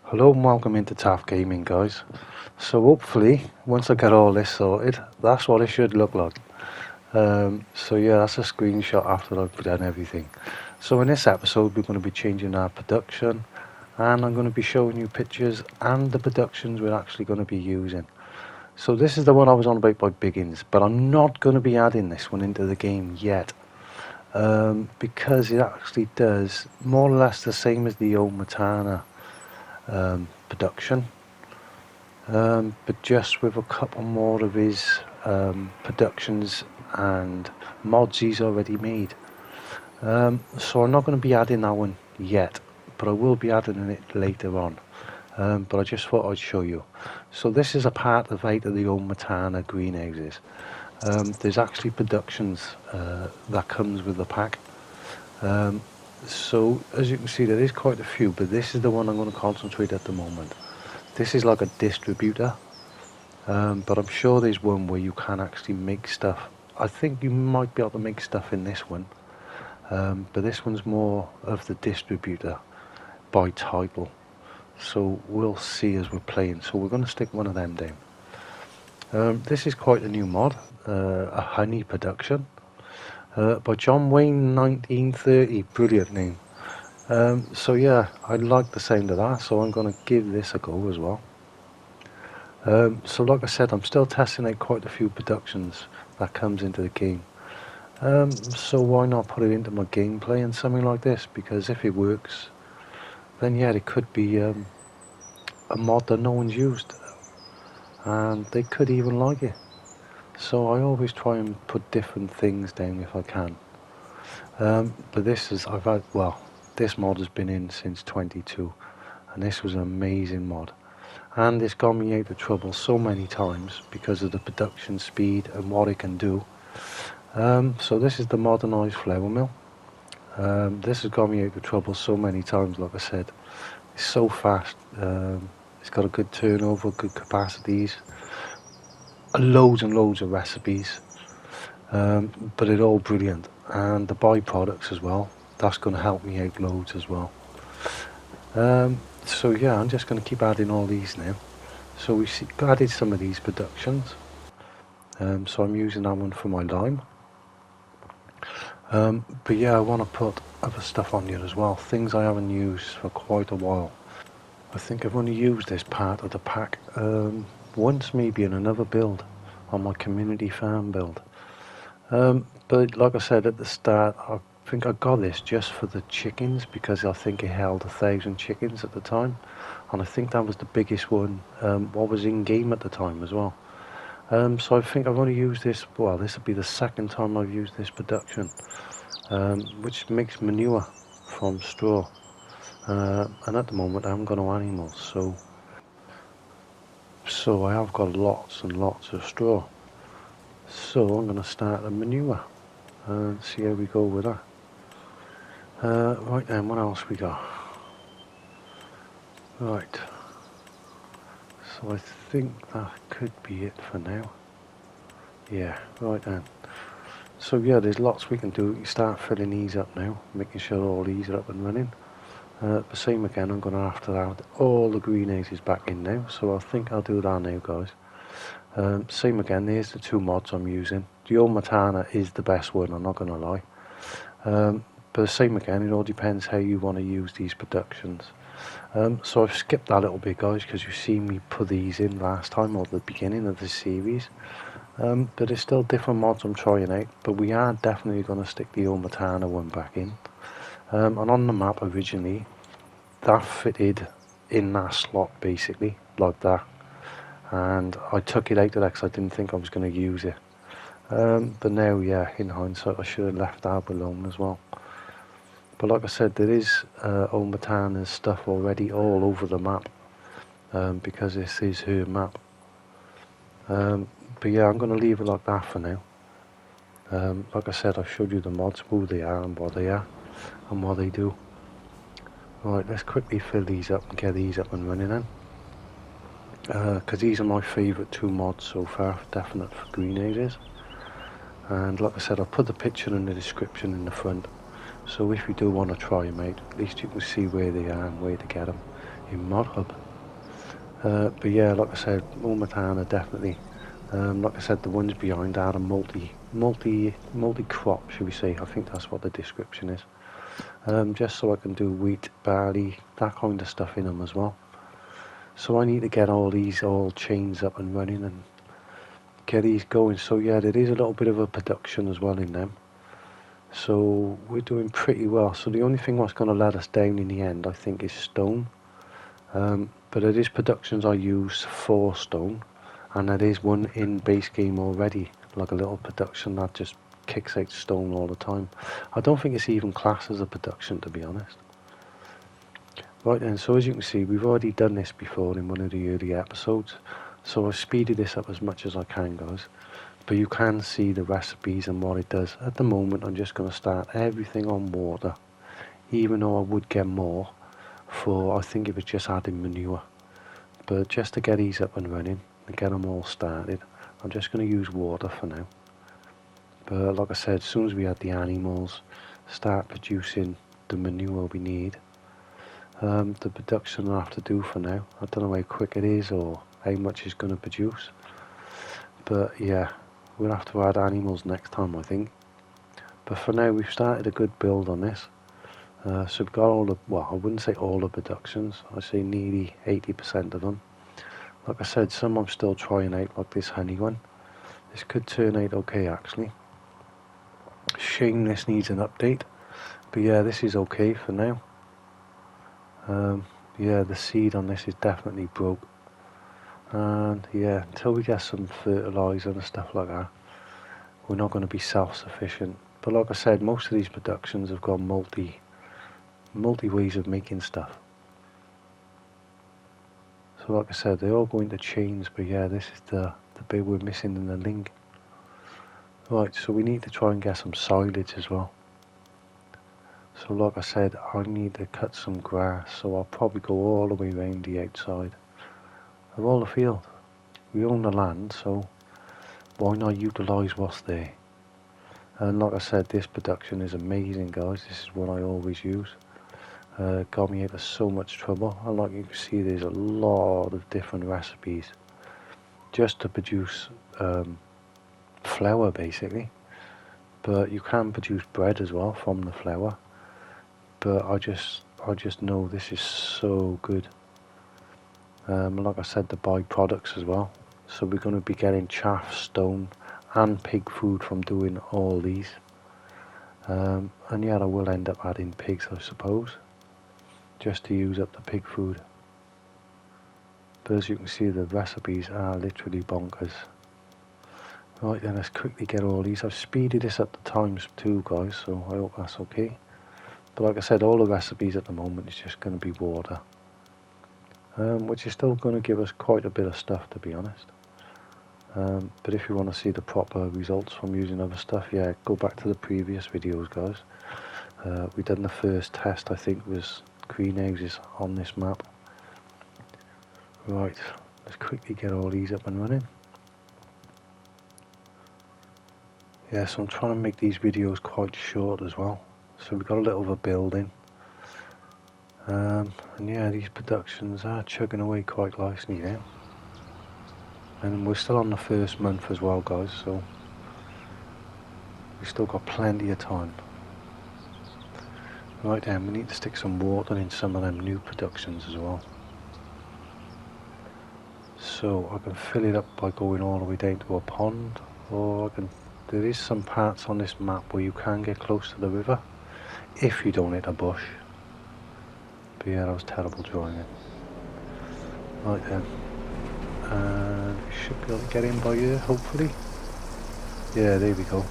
Hello and welcome into Taft Gaming, guys. So hopefully once I get all this sorted, that's what it should look like. So yeah, that's a screenshot after I've done everything. So in this episode we're going to be changing our production, and I'm going to be showing you pictures and the productions we're actually going to be using. So this is the one I was on about by Biggins, but I'm not going to be adding this one into the game yet. Because it actually does more or less the same as the old Matana production, but just with a couple more of his productions and mods he's already made. So I'm not going to be adding that one yet, but I will be adding it later on. But I just thought I'd show you. So this is a part of 8 of the old Matana greenhouses. There's actually productions that comes with the pack. So as you can see, there is quite a few, but this is the one I'm going to concentrate at the moment. This is like a distributor, but I'm sure there's one where you can actually make stuff. I think you might be able to make stuff in this one, but this one's more of the distributor by title. So we'll see as we're playing. So we're going to stick one of them down. This is quite a new mod, a Honey production. By John Wayne 1930, brilliant name. So yeah, I like the sound of that, so I'm going to give this a go as well. So like I said, I'm still testing out quite a few productions that comes into the game. So why not put it into my gameplay and something like this, because if it works, then yeah, it could be a mod that no one's used, and they could even like it. So I always try and put different things down if I can. But this is, this mod has been in since 22, and this was an amazing mod. And it's got me out of trouble so many times because of the production speed and what it can do. So this is the modernised flour mill. This has got me out of trouble so many times, like I said. It's so fast, it's got a good turnover, good capacities, loads and loads of recipes, but it's all brilliant. And the byproducts as well, that's going to help me out loads as well. So yeah, I'm just going to keep adding all these now. So we added some of these productions. So I'm using that one for my lime. But yeah, I want to put other stuff on here as well, things I haven't used for quite a while. I think I've only used this part of the pack once, maybe in another build, on my community farm build. But like I said at the start, I think I got this just for the chickens, because I think it held 1,000 chickens at the time, and I think that was the biggest one what was in game at the time as well. So I think I've only used this, well, this will be the second time I've used this production, which makes manure from straw. And at the moment I haven't got no animals, so I have got lots and lots of straw. So I'm going to start a manure and see how we go with that. Right then, what else we got? Right. So I think that could be it for now. Yeah, right then. So yeah, there's lots we can do. You start filling these up now, making sure all these are up and running. The same again, I'm going to have to add all the greenhouses back in now, so I think I'll do that now, guys. Same again, there's the two mods I'm using. The old Matana is the best one, I'm not going to lie. But the same again, it all depends how you want to use these productions. So I've skipped that a little bit, guys, because you've seen me put these in last time, or the beginning of the series. But it's still different mods I'm trying out, but we are definitely going to stick the old Matana one back in. And on the map originally, that fitted in that slot basically, like that. And I took it out of that because I didn't think I was going to use it. But now, yeah, in hindsight, I should have left that alone as well. But like I said, there is old Matana's stuff already all over the map, because this is her map. But yeah, I'm going to leave it like that for now. Like I said, I've showed you the mods, who they are and what they are and what they do. Right, let's quickly fill these up and get these up and running then. Because these are my favourite two mods so far, definite for greenhouses. And like I said, I'll put the picture in the description in the front. So if you do want to try them out, at least you can see where they are and where to get them. in Mod Hub. But yeah, like I said, Momatana definitely. Like I said, the ones behind are a multi crop, should we say? I think that's what the description is. Just so I can do wheat, barley, that kind of stuff in them as well. So I need to get all these chains up and running and get these going. So yeah, there is a little bit of a production as well in them. So we're doing pretty well. So the only thing what's going to let us down in the end, I think, is stone. But it is productions I use for stone, and there is one in base game already, like a little production that just kicks out stone all the time. I don't think it's even classed as a production, to be honest. Right then, so as you can see, we've already done this before in one of the early episodes, so I've speeded this up as much as I can, guys. But you can see the recipes and what it does. At the moment, I'm just going to start everything on water, even though I would get more for, I think it was just adding manure. But just to get these up and running and get them all started, I'm just going to use water for now. But like I said, as soon as we add the animals, start producing the manure we need, the production I have to do for now, I don't know how quick it is or how much it's going to produce. But yeah, we'll have to add animals next time, I think. But for now, we've started a good build on this. So we've got all the, well, I wouldn't say all the productions, I'd say nearly 80% of them. Like I said, some I'm still trying out, like this honey one. This could turn out okay, actually. Shame this needs an update, but yeah, this is okay for now. Yeah, the seed on this is definitely broke. And yeah, until we get some fertilizer and stuff like that, we're not going to be self-sufficient. But like I said, most of these productions have got multi ways of making stuff. So like I said, they all go into chains, but yeah, this is the bit we're missing in the link. Right, so we need to try and get some silage as well. So like I said, I need to cut some grass, so I'll probably go all the way around the outside of all the field. We own the land, so why not utilise what's there? And like I said, this production is amazing, guys. This is what I always use. Got me out of so much trouble, and like you can see, there's a lot of different recipes just to produce flour, basically. But you can produce bread as well from the flour. But I just know this is so good. Like I said, the byproducts as well. So we're going to be getting chaff, stone, and pig food from doing all these. And yeah, I will end up adding pigs, I suppose, just to use up the pig food. But as you can see, the recipes are literally bonkers. Right then, let's quickly get all these. I've speeded this up the times too, guys, so I hope that's okay. But like I said, all the recipes at the moment is just going to be water, which is still going to give us quite a bit of stuff, to be honest. But if you want to see the proper results from using other stuff, yeah, go back to the previous videos, guys. We done the first test, I think, was greenhouses on this map. Right, let's quickly get all these up and running. Yeah, so I'm trying to make these videos quite short as well. So we've got a little of a building. And yeah, these productions are chugging away quite nicely now. And we're still on the first month as well, guys, so we've still got plenty of time. Right then, we need to stick some water in some of them new productions as well. So I can fill it up by going all the way down to a pond, or there is some parts on this map where you can get close to the river, if you don't hit a bush. But yeah, that was terrible drawing it. Right then, and we should be able to get in by here, hopefully. Yeah, there we go.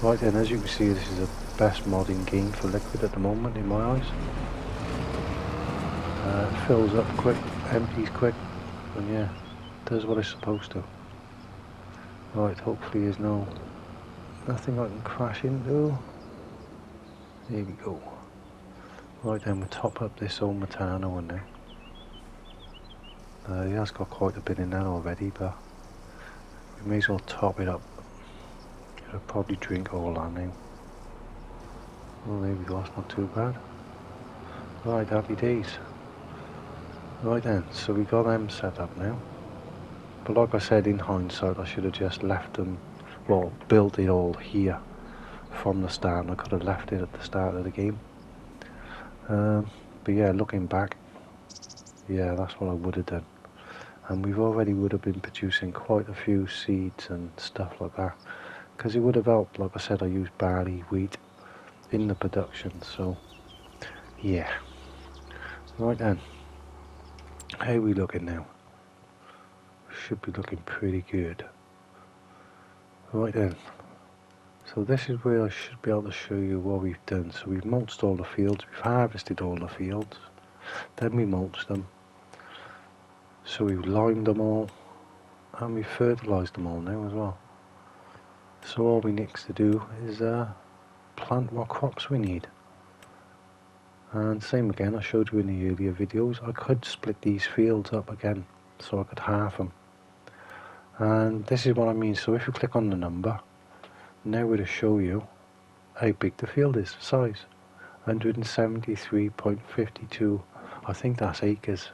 Right then, as you can see, this is the best modding game for Liquid at the moment, in my eyes. It fills up quick, empties quick, and yeah, does what it's supposed to. Right, hopefully there's nothing I can crash into. There we go. Right then, we'll top up this old Matana one now. He has got quite a bit in there already, but we may as well top it up. I'll probably drink all that now. Oh, there we go, that's not too bad. Right, happy days. Right then, so we got them set up now. But like I said, in hindsight, I should have just left them, well, built it all here from the start. I could have left it at the start of the game. But yeah, looking back, yeah, that's what I would have done. And we've already would have been producing quite a few seeds and stuff like that. Because it would have helped, like I said, I used barley, wheat in the production. So, yeah. Right then, how are we looking now? Should be looking pretty good. Right then, so this is where I should be able to show you what we've done. So we've mulched all the fields, we've harvested all the fields, then we mulched them. So we've limed them all, and we've fertilised them all now as well. So all we next to do is plant what crops we need. And same again, I showed you in the earlier videos, I could split these fields up again, so I could halve them. And this is what I mean, so if you click on the number, now we're to show you how big the field is, size. 173.52, I think that's acres.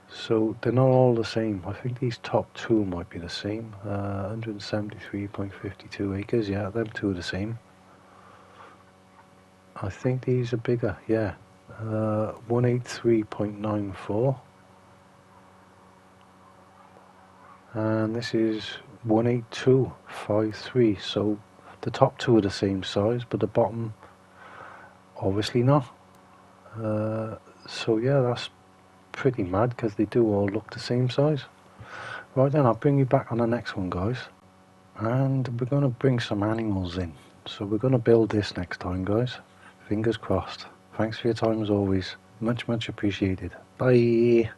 So they're not all the same. I think these top two might be the same. 173.52 acres, yeah, them two are the same. I think these are bigger, yeah. 183.94. And this is 182.53. So the top two are the same size, but the bottom obviously not. So yeah, that's pretty mad because they do all look the same size. Right then, I'll bring you back on the next one, guys, and we're going to bring some animals in. So we're going to build this next time, guys. Fingers crossed. Thanks for your time as always. Much appreciated. Bye.